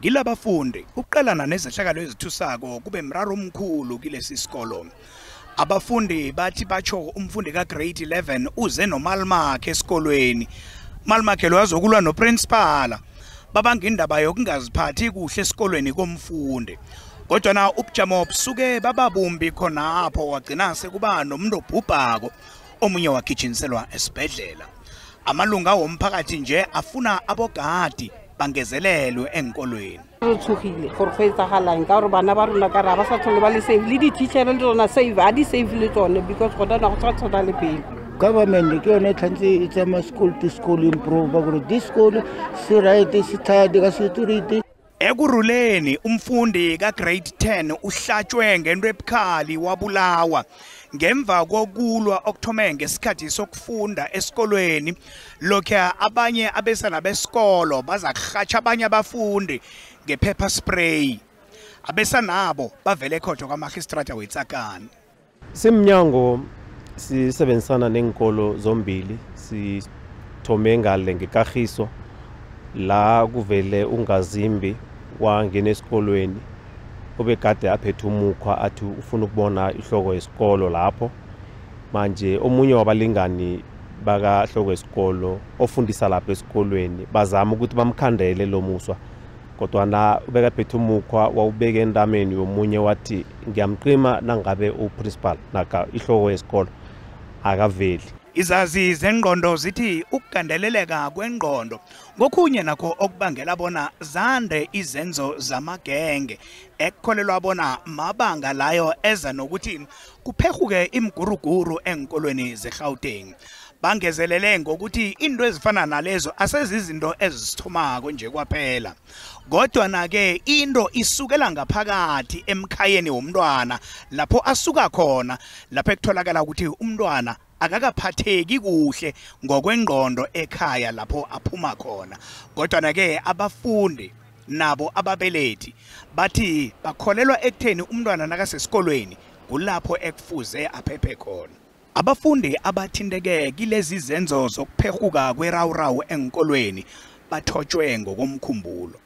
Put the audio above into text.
Gilabafundi ukuqalana nezehlakalo ezithusako kube mraro omkhulu kilesi sikolo. Abafundi bathi batsho umfundi ka-grade 11 uze nomalmakhe esikolweni. Malmakhe lo azokulwa noprincipal. Babanga indaba yokungaziphathi kuhle esikolweni komfundi. Kodwa na ubujamo obusuke bababumbi khonapho wagcina sekuba nomuntu obhubhako omunye wagijinselwa esibhedlela. Amalunga womphakathi nje afuna abogadi bangezelelwe enkolweni. Uthukile for fetsagalang ka gore bana ba rona ka ra ba sa tlhole ba le save le di teacher le tsona save a di save le tsone because go dana go tsatsa le pele. Government ke yone tlhantse it's a school to school improve ba gore this school si right si tired ka security. Ekuruleni umfundi ka-grade 10 uhlatshwe ngento ebukhali wabulawa ngemva kokulwa okuthome ngesikhathi sokufunda esikolweni lokho abanye abesana besikolo baza kuhatsha abanye abafundi ngepepper spray. Abesanabo bavele ekhotho kwamagistrata weTsakane. Simnyango sisebenzisana nenkolo zombili sithome ngale ngeKagiso la kuvele ungazimbi wangena esikolweni obekade aphethe umukhwa athi ufuna ukubona ihloko yesikolo lapho. Manje omunye wabalingani baka hloko yesikolo ofundisa lapha esikolweni bazama ukuthi bamkhandele lo muswa, kodwa na ubekaphethe umukhwa wawubeka endameni yomunye wathi ngiyamqima nangabe uprincipal naka ihloko yesikolo akaveli. Izazi zengqondo zithi ukugandeleleka kwengqondo ngokhunye nakho okubangela bona zande izenzo zamagenge ekukholelwa bona mabanga layo eza nokuthi kuphehuke imguruguru enkolweni zeGauteng. Bangezelele ngokuthi into ezifana nalezo asezizinto ezisithomako nje kwaphela, kodwa nake into isukela ngaphakathi emkhayeni womntwana lapho asuka khona, lapho ekutholakala ukuthi umntwana akakaphatheki kuhle ngokwengqondo ekhaya lapho aphuma khona. Kodwa nake abafundi nabo ababelethi bathi bakholelwa ekutheni umntwana nakasesikolweni kulapho ekufuze aphephe khona. Abafundi abathindeke kilezi zenzo zokuphehuka kwerawurawu enkolweni bathotshwe ngokomkhumbulo.